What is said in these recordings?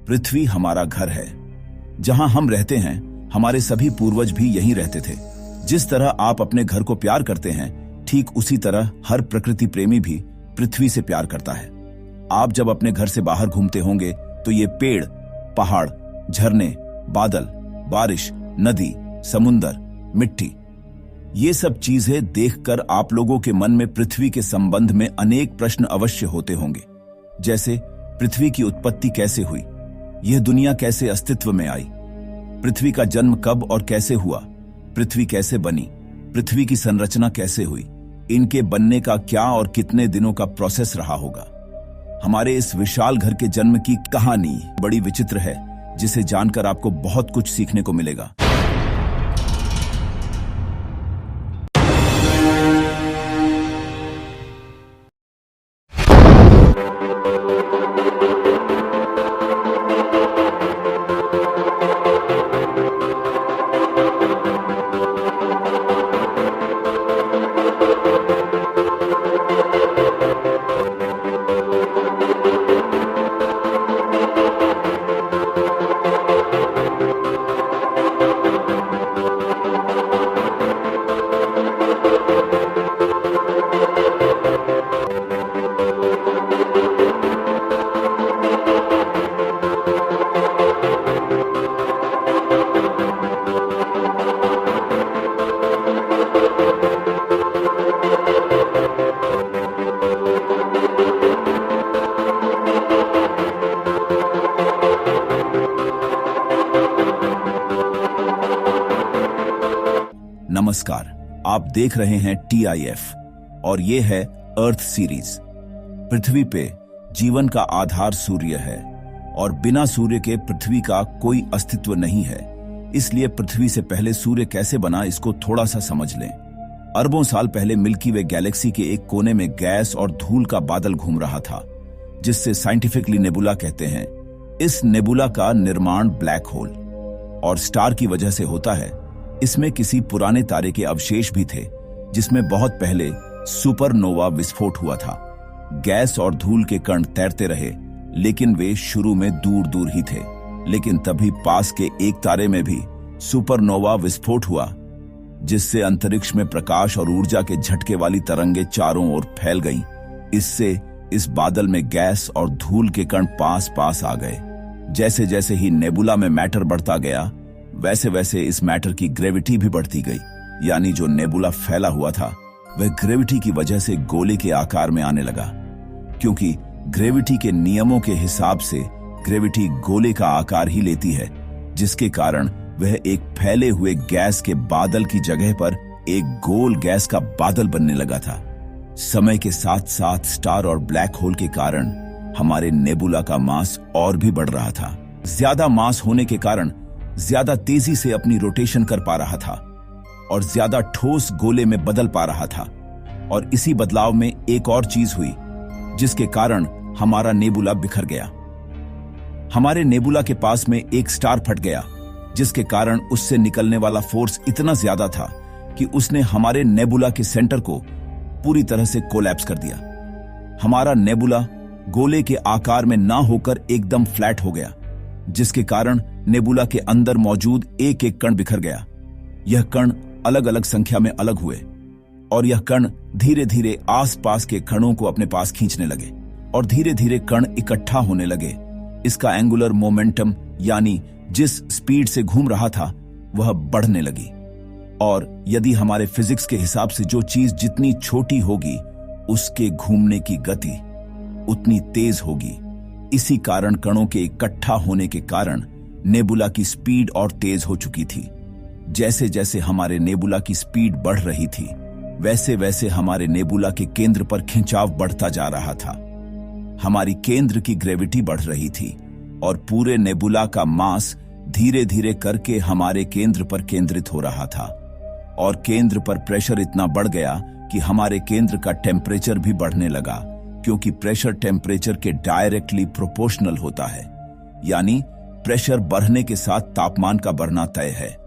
पृथ्वी हमारा घर है। जहां हम रहते हैं, हमारे सभी पूर्वज भी यहीं रहते थे। जिस तरह आप अपने घर को प्यार करते हैं, ठीक उसी तरह हर प्रकृति प्रेमी भी पृथ्वी से प्यार करता है। आप जब अपने घर से बाहर घूमते होंगे तो ये पेड़, पहाड़, झरने, बादल, बारिश, नदी, समुंदर, मिट्टी, ये सब चीजें देखकर आप लोगों के मन में पृथ्वी के संबंध में अनेक प्रश्न अवश्य होते होंगे। जैसे पृथ्वी की उत्पत्ति कैसे हुई, यह दुनिया कैसे अस्तित्व में आई, पृथ्वी का जन्म कब और कैसे हुआ, पृथ्वी कैसे बनी, पृथ्वी की संरचना कैसे हुई, इनके बनने का क्या और कितने दिनों का प्रोसेस रहा होगा। हमारे इस विशाल घर के जन्म की कहानी बड़ी विचित्र है, जिसे जानकर आपको बहुत कुछ सीखने को मिलेगा। नमस्कार, आप देख रहे हैं TIF और ये है अर्थ सीरीज। पृथ्वी पे जीवन का आधार सूर्य है और बिना सूर्य के पृथ्वी का कोई अस्तित्व नहीं है। इसलिए पृथ्वी से पहले सूर्य कैसे बना, इसको थोड़ा सा समझ लें। अरबों साल पहले मिल्की वे गैलेक्सी के एक कोने में गैस और धूल का बादल घूम रहा था, जिससे साइंटिफिकली नेबुला कहते हैं। इस नेबुला का निर्माण ब्लैक होल और स्टार की वजह से होता है। इसमें किसी पुराने तारे के अवशेष भी थे, जिसमें बहुत पहले सुपरनोवा विस्फोट हुआ था। गैस और धूल के कण तैरते रहे, लेकिन वे शुरू में दूर दूर ही थे। लेकिन तभी पास के एक तारे में भी सुपरनोवा विस्फोट हुआ, जिससे अंतरिक्ष में प्रकाश और ऊर्जा के झटके वाली तरंगें चारों ओर फैल गईं। इससे इस बादल में गैस और धूल के कण पास पास आ गए। जैसे जैसे ही नेबुला में मैटर बढ़ता गया, वैसे वैसे इस मैटर की ग्रेविटी भी बढ़ती गई। यानी जो नेबुला फैला हुआ था, वह ग्रेविटी की वजह से गोले के आकार में आने लगा। क्योंकि ग्रेविटी के नियमों के हिसाब से ग्रेविटी गोले का आकार ही लेती है, जिसके कारण वह एक फैले हुए गैस के बादल की जगह पर एक गोल गैस का बादल बनने लगा था। समय के साथ साथ स्टार और ब्लैक होल के कारण हमारे नेबुला का मास और भी बढ़ रहा था। ज्यादा मास होने के कारण ज्यादा तेजी से अपनी रोटेशन कर पा रहा था और ज्यादा ठोस गोले में बदल पा रहा था। और इसी बदलाव में एक और चीज हुई, जिसके कारण हमारा नेबुला बिखर गया। हमारे नेबुला के पास में एक स्टार फट गया, जिसके कारण उससे निकलने वाला फोर्स इतना ज्यादा था कि उसने हमारे नेबुला के सेंटर को पूरी तरह से कोलैप्स कर दिया। हमारा नेबुला गोले के आकार में ना होकर एकदम फ्लैट हो गया, जिसके कारण नेबुला के अंदर मौजूद एक एक कण बिखर गया। यह कण अलग अलग संख्या में अलग हुए और यह कण धीरे धीरे आसपास के कणों को अपने पास खींचने लगे और धीरे धीरे कण इकट्ठा होने लगे। इसका एंगुलर मोमेंटम, यानी जिस स्पीड से घूम रहा था, वह बढ़ने लगी। और यदि हमारे फिजिक्स के हिसाब से जो चीज जितनी छोटी होगी, उसके घूमने की गति उतनी तेज होगी। इसी कारण कणों के इकट्ठा होने के कारण नेबुला की स्पीड और तेज हो चुकी थी। जैसे जैसे हमारे नेबुला की स्पीड बढ़ रही थी, वैसे वैसे हमारे नेबुला के केंद्र पर खिंचाव बढ़ता जा रहा था। हमारी केंद्र की ग्रेविटी बढ़ रही थी और पूरे नेबुला का मास धीरे धीरे करके हमारे केंद्र पर केंद्रित हो रहा था। और केंद्र पर प्रेशर इतना बढ़ गया कि हमारे केंद्र का टेम्परेचर भी बढ़ने लगा, क्योंकि प्रेशर टेम्परेचर के डायरेक्टली प्रोपोर्शनल होता है। यानी प्रेशर बढ़ने के साथ तापमान का बढ़ना तय है।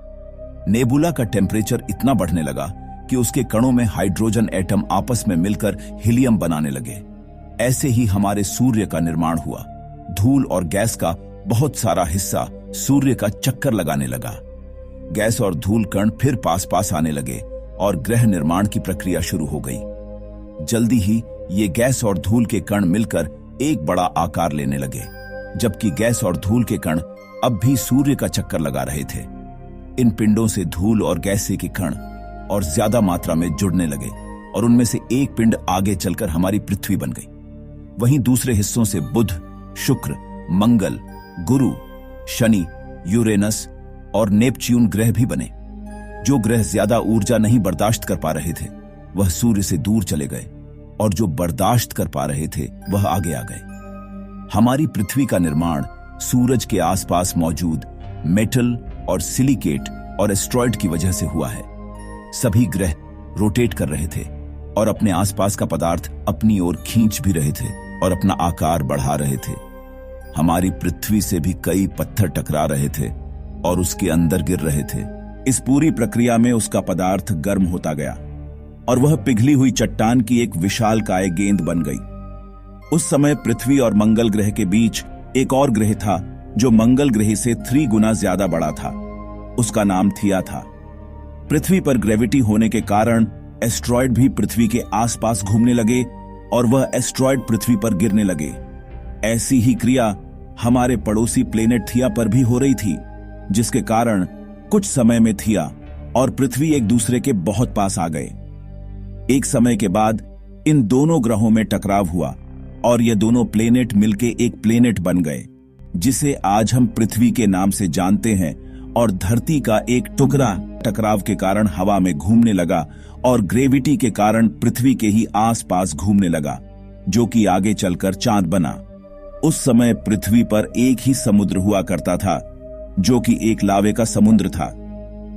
नेबुला का टेम्परेचर इतना बढ़ने लगा कि उसके कणों में हाइड्रोजन एटम आपस में मिलकर हीलियम बनाने लगे। ऐसे ही हमारे सूर्य का निर्माण हुआ। धूल और गैस का बहुत सारा हिस्सा सूर्य का चक्कर लगाने लगा। गैस और धूल कण फिर पास पास आने लगे और ग्रह निर्माण की प्रक्रिया शुरू हो गई। जल्दी ही ये गैस और धूल के कण मिलकर एक बड़ा आकार लेने लगे, जबकि गैस और धूल के कण अब भी सूर्य का चक्कर लगा रहे थे। इन पिंडों से धूल और गैस के कण और ज्यादा मात्रा में जुड़ने लगे और उनमें से एक पिंड आगे चलकर हमारी पृथ्वी बन गई। वहीं दूसरे हिस्सों से बुध, शुक्र, मंगल, गुरु, शनि, यूरेनस और नेपच्यून ग्रह भी बने। जो ग्रह ज्यादा ऊर्जा नहीं बर्दाश्त कर पा रहे थे वह सूर्य से दूर चले गए और जो बर्दाश्त कर पा रहे थे वह आगे आ गए। हमारी पृथ्वी का निर्माण सूरज के आसपास मौजूद मेटल और सिलिकेट और एस्ट्रॉइड की वजह से हुआ है। सभी ग्रह रोटेट कर रहे थे और अपने आसपास का पदार्थ अपनी ओर खींच भी रहे थे और अपना आकार बढ़ा रहे थे। हमारी पृथ्वी से भी कई पत्थर टकरा रहे थे और उसके अंदर गिर रहे थे। इस पूरी प्रक्रिया में उसका पदार्थ गर्म होता गया और वह पिघली हुई चट्टान की एक विशालकाय गेंद बन गई। उस समय पृथ्वी और मंगल ग्रह के बीच एक और ग्रह था जो मंगल ग्रह से 3 गुना ज्यादा बड़ा था। उसका नाम थिया था। पृथ्वी पर ग्रेविटी होने के कारण एस्ट्रॉइड भी पृथ्वी के आसपास घूमने लगे और वह एस्ट्रॉइड पृथ्वी पर गिरने लगे। ऐसी ही क्रिया हमारे पड़ोसी प्लेनेट थिया पर भी हो रही थी, जिसके कारण कुछ समय में थिया और पृथ्वी एक दूसरे के बहुत पास आ गए। एक समय के बाद इन दोनों ग्रहों में टकराव हुआ और ये दोनों प्लेनेट मिलके एक प्लेनेट बन गए, जिसे आज हम पृथ्वी के नाम से जानते हैं। और धरती का एक टुकड़ा टकराव के कारण हवा में घूमने लगा और ग्रेविटी के कारण पृथ्वी के ही आसपास घूमने लगा, जो कि आगे चलकर चांद बना। उस समय पृथ्वी पर एक ही समुद्र हुआ करता था, जो कि एक लावे का समुद्र था।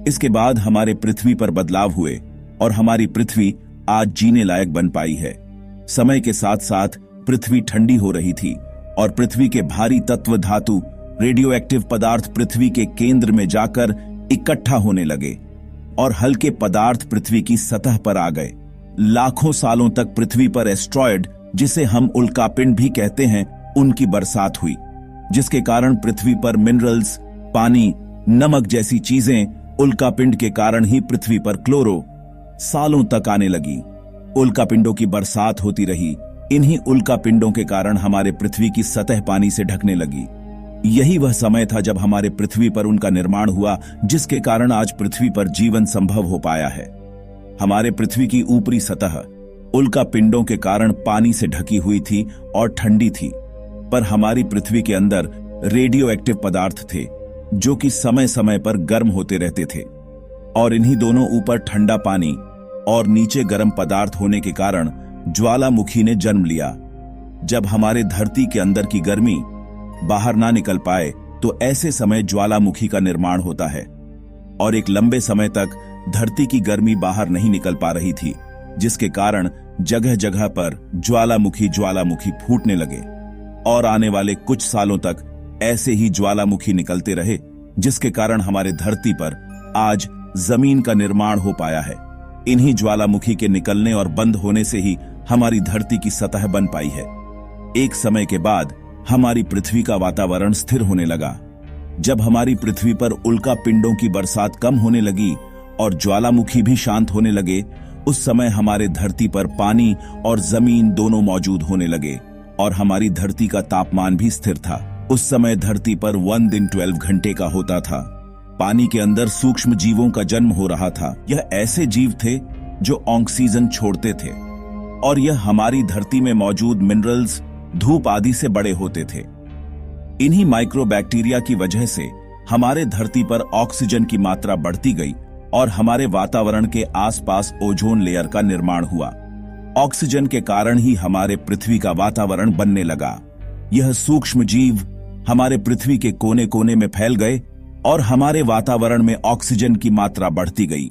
इसके बाद हमारे पृथ्वी पर बदलाव हुए और हमारी पृथ्वी आज जीने लायक बन पाई है। समय के साथ साथ पृथ्वी ठंडी हो रही थी और पृथ्वी के भारी तत्व धातु रेडियो एक्टिव पदार्थ पृथ्वी के केंद्र में जाकर इकट्ठा होने लगे और हल्के पदार्थ पृथ्वी की सतह पर आ गए। लाखों सालों तक पृथ्वी पर एस्ट्रॉयड, जिसे हम उल्कापिंड भी कहते हैं, उनकी बरसात हुई, जिसके कारण पृथ्वी पर मिनरल्स, पानी, नमक जैसी चीजें उल्कापिंड के कारण ही पृथ्वी पर क्लोरो सालों तक आने लगी। उल्कापिंडों की बरसात होती रही। इन्हीं उल्कापिंडों के कारण हमारे पृथ्वी की सतह पानी से ढकने लगी। यही वह समय था जब हमारे पृथ्वी पर उनका निर्माण हुआ, जिसके कारण आज पृथ्वी पर जीवन संभव हो पाया है। हमारे पृथ्वी की ऊपरी सतह उल्कापिंडों के कारण पानी से ढकी हुई थी और ठंडी थी, पर हमारी पृथ्वी के अंदर रेडियो एक्टिव पदार्थ थे जो कि समय समय पर गर्म होते रहते थे। और इन्हीं दोनों ऊपर ठंडा पानी और नीचे गर्म पदार्थ होने के कारण ज्वालामुखी ने जन्म लिया। जब हमारे धरती के अंदर की गर्मी बाहर ना निकल पाए तो ऐसे समय ज्वालामुखी का निर्माण होता है और एक लंबे समय तक धरती की गर्मी बाहर नहीं निकल पा रही थी, जिसके कारण जगह जगह पर ज्वालामुखी फूटने लगे और आने वाले कुछ सालों तक ऐसे ही ज्वालामुखी निकलते रहे, जिसके कारण हमारे धरती पर आज जमीन का निर्माण हो पाया है। इन्हीं ज्वालामुखी के निकलने और बंद होने से ही हमारी धरती की सतह बन पाई है। एक समय के बाद हमारी पृथ्वी का वातावरण स्थिर होने लगा। जब हमारी पृथ्वी पर उल्कापिंडों की बरसात कम होने लगी और ज्वालामुखी भी शांत होने लगे, उस समय हमारे धरती पर पानी और जमीन दोनों मौजूद होने लगे और हमारी धरती का तापमान भी स्थिर था। उस समय धरती पर 1 दिन 12 घंटे का होता था। पानी के अंदर सूक्ष्म जीवों का जन्म हो रहा था। यह ऐसे जीव थे जो ऑक्सीजन छोड़ते थे और यह हमारी धरती में मौजूद मिनरल्स, धूप आदि से बड़े होते थे। इन्हीं माइक्रोबैक्टीरिया की वजह से हमारे धरती पर ऑक्सीजन की मात्रा बढ़ती गई और हमारे वातावरण के आसपास ओजोन लेयर का निर्माण हुआ। ऑक्सीजन के कारण ही हमारे पृथ्वी का वातावरण बनने लगा। यह सूक्ष्म जीव हमारे पृथ्वी के कोने कोने में फैल गए और हमारे वातावरण में ऑक्सीजन की मात्रा बढ़ती गई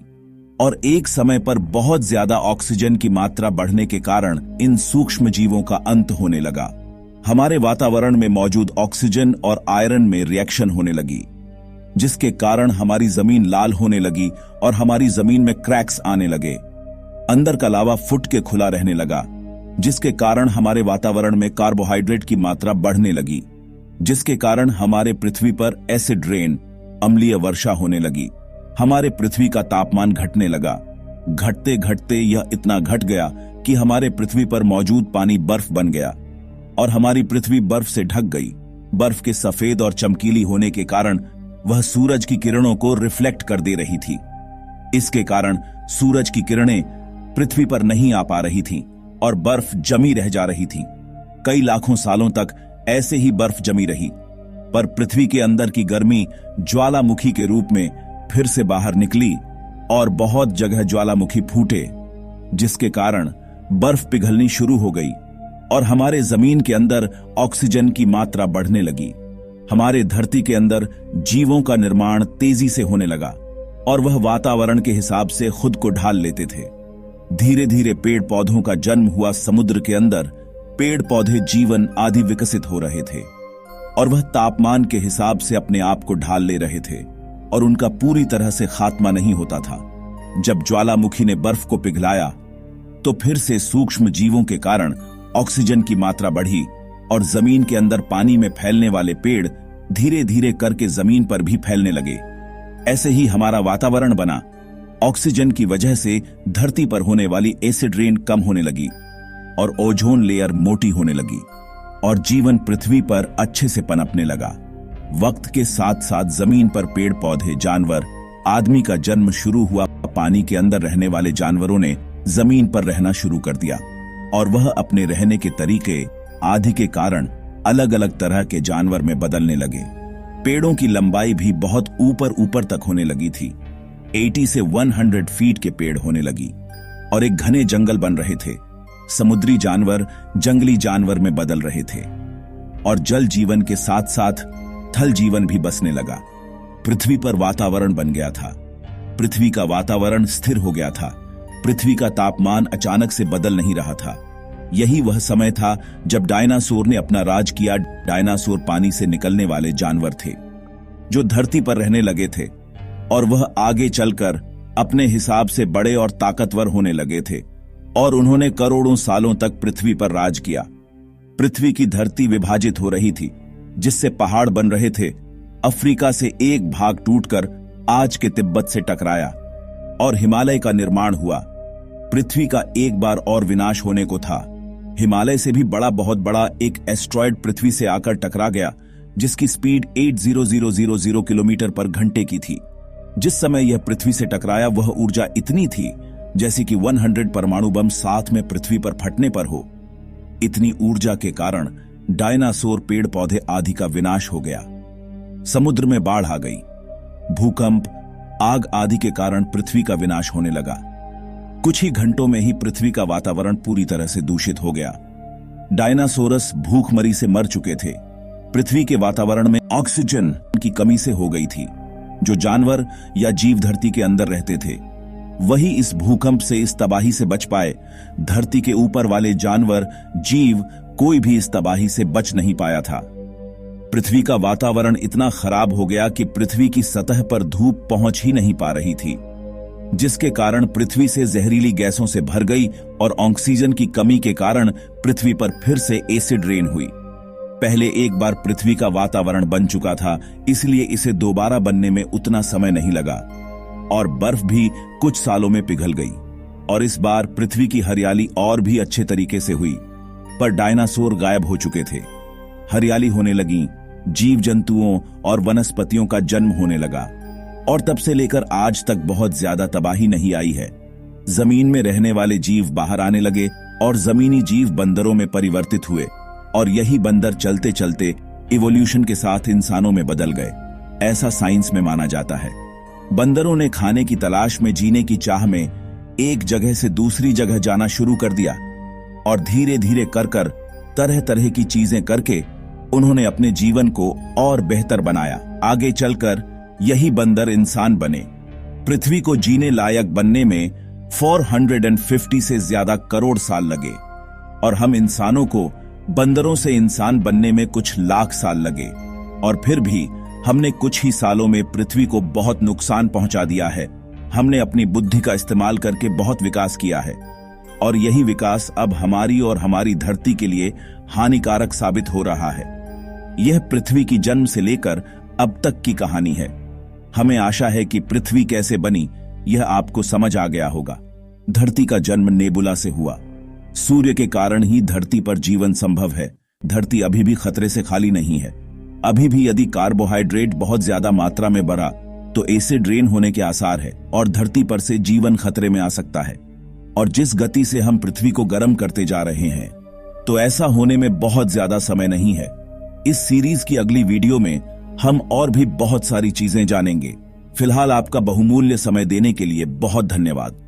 और एक समय पर बहुत ज्यादा ऑक्सीजन की मात्रा बढ़ने के कारण इन सूक्ष्म जीवों का अंत होने लगा। हमारे वातावरण में मौजूद ऑक्सीजन और आयरन में रिएक्शन होने लगी, जिसके कारण हमारी जमीन लाल होने लगी और हमारी जमीन में क्रैक्स आने लगे। अंदर का लावा फुट के खुला रहने लगा, जिसके कारण हमारे वातावरण में कार्बोहाइड्रेट की मात्रा बढ़ने लगी। जिसके कारण हमारे पृथ्वी पर एसिड रेन, अम्लीय वर्षा होने लगी। हमारे पृथ्वी का तापमान घटने लगा। घटते घटते यह इतना घट गया कि हमारे पृथ्वी पर मौजूद पानी बर्फ बन गया और हमारी पृथ्वी बर्फ से ढक गई। बर्फ के सफेद और चमकीली होने के कारण वह सूरज की किरणों को रिफ्लेक्ट कर दे रही थी। इसके कारण सूरज की किरणें पृथ्वी पर नहीं आ पा रही थीं और बर्फ जमी रह जा रही थी। कई लाखों सालों तक ऐसे ही बर्फ जमी रही, पर पृथ्वी के अंदर की गर्मी ज्वालामुखी के रूप में फिर से बाहर निकली और बहुत जगह ज्वालामुखी फूटे, जिसके कारण बर्फ पिघलनी शुरू हो गई और हमारे जमीन के अंदर ऑक्सीजन की मात्रा बढ़ने लगी। हमारे धरती के अंदर जीवों का निर्माण तेजी से होने लगा और वह वातावरण के हिसाब से खुद को ढाल लेते थे। धीरे धीरे पेड़ पौधों का जन्म हुआ। समुद्र के अंदर पेड़ पौधे, जीवन आदि विकसित हो रहे थे और वह तापमान के हिसाब से अपने आप को ढाल ले रहे थे और उनका पूरी तरह से खात्मा नहीं होता था। जब ज्वालामुखी ने बर्फ को पिघलाया तो फिर से सूक्ष्म जीवों के कारण ऑक्सीजन की मात्रा बढ़ी और जमीन के अंदर पानी में फैलने वाले पेड़ धीरे धीरे करके जमीन पर भी फैलने लगे। ऐसे ही हमारा वातावरण बना। ऑक्सीजन की वजह से धरती पर होने वाली एसिड रेन कम होने लगी और ओजोन लेयर मोटी होने लगी और जीवन पृथ्वी पर अच्छे से पनपने लगा। वक्त के साथ साथ जमीन पर पेड़ पौधे, जानवर, आदमी का जन्म शुरू हुआ। पानी के अंदर रहने वाले जानवरों ने जमीन पर रहना शुरू कर दिया और वह अपने रहने के तरीके आदि के कारण अलग अलग तरह के जानवर में बदलने लगे। पेड़ों की लंबाई भी बहुत ऊपर ऊपर तक होने लगी थी। 80 से 100 फीट के पेड़ होने लगी और एक घने जंगल बन रहे थे। समुद्री जानवर जंगली जानवर में बदल रहे थे और जल जीवन के साथ साथ थल जीवन भी बसने लगा। पृथ्वी पर वातावरण बन गया था। पृथ्वी का वातावरण स्थिर हो गया था। पृथ्वी का तापमान अचानक से बदल नहीं रहा था। यही वह समय था जब डायनासोर ने अपना राज किया। डायनासोर पानी से निकलने वाले जानवर थे जो धरती पर रहने लगे थे और वह आगे चलकर अपने हिसाब से बड़े और ताकतवर होने लगे थे और उन्होंने करोड़ों सालों तक पृथ्वी पर राज किया। पृथ्वी की धरती विभाजित हो रही थी, जिससे पहाड़ बन रहे थे। अफ्रीका से एक भाग टूटकर आज के तिब्बत से टकराया और हिमालय का निर्माण हुआ। पृथ्वी का एक बार और विनाश होने को था। हिमालय से भी बड़ा, बहुत बड़ा एक एस्ट्रॉयड पृथ्वी से आकर टकरा गया, जिसकी स्पीड 80000 किलोमीटर पर घंटे की थी। जिस समय यह पृथ्वी से टकराया वह ऊर्जा इतनी थी जैसे कि 100 परमाणु बम साथ में पृथ्वी पर फटने पर हो। इतनी ऊर्जा के कारण डायनासोर, पेड़ पौधे आदि का विनाश हो गया। समुद्र में बाढ़ आ गई। भूकंप, आग आदि के कारण पृथ्वी का विनाश होने लगा। कुछ ही घंटों में ही पृथ्वी का वातावरण पूरी तरह से दूषित हो गया। डायनासोरस भूखमरी से मर चुके थे। पृथ्वी के वातावरण में ऑक्सीजन की कमी से हो गई थी। जो जानवर या जीव धरती के अंदर रहते थे वही इस भूकंप से, इस तबाही से बच पाए। धरती के ऊपर वाले जानवर, जीव, कोई भी इस तबाही से बच नहीं पाया था। पृथ्वी का वातावरण इतना खराब हो गया कि पृथ्वी की सतह पर धूप पहुंच ही नहीं पा रही थी, जिसके कारण पृथ्वी से जहरीली गैसों से भर गई और ऑक्सीजन की कमी के कारण पृथ्वी पर फिर से एसिड रेन हुई। पहले एक बार पृथ्वी का वातावरण बन चुका था, इसलिए इसे दोबारा बनने में उतना समय नहीं लगा और बर्फ भी कुछ सालों में पिघल गई और इस बार पृथ्वी की हरियाली और भी अच्छे तरीके से हुई। पर डायनासोर गायब हो चुके थे। हरियाली होने लगी, जीव जंतुओं और वनस्पतियों का जन्म होने लगा और तब से लेकर आज तक बहुत ज्यादा तबाही नहीं आई है। जमीन में रहने वाले जीव बाहर आने लगे और जमीनी जीव बंदरों में परिवर्तित हुए और यही बंदर चलते चलते इवोल्यूशन के साथ इंसानों में बदल गए, ऐसा साइंस में माना जाता है। बंदरों ने खाने की तलाश में, जीने की चाह में एक जगह से दूसरी जगह जाना शुरू कर दिया और धीरे धीरे कर तरह तरह की चीजें करके उन्होंने अपने जीवन को और बेहतर बनाया। आगे चलकर यही बंदर इंसान बने। पृथ्वी को जीने लायक बनने में 450 से ज्यादा करोड़ साल लगे और हम इंसानों को बंदरों से इंसान बनने में कुछ लाख साल लगे और फिर भी हमने कुछ ही सालों में पृथ्वी को बहुत नुकसान पहुंचा दिया है। हमने अपनी बुद्धि का इस्तेमाल करके बहुत विकास किया है और यही विकास अब हमारी और हमारी धरती के लिए हानिकारक साबित हो रहा है। यह पृथ्वी की जन्म से लेकर अब तक की कहानी है। हमें आशा है कि पृथ्वी कैसे बनी यह आपको समझ आ गया होगा। धरती का जन्म नेबुला से हुआ। सूर्य के कारण ही धरती पर जीवन संभव है। धरती अभी भी खतरे से खाली नहीं है। अभी भी यदि कार्बोहाइड्रेट बहुत ज्यादा मात्रा में बढ़ा तो एसिड रेन होने के आसार है और धरती पर से जीवन खतरे में आ सकता है। और जिस गति से हम पृथ्वी को गर्म करते जा रहे हैं तो ऐसा होने में बहुत ज्यादा समय नहीं है। इस सीरीज की अगली वीडियो में हम और भी बहुत सारी चीजें जानेंगे। फिलहाल आपका बहुमूल्य समय देने के लिए बहुत धन्यवाद।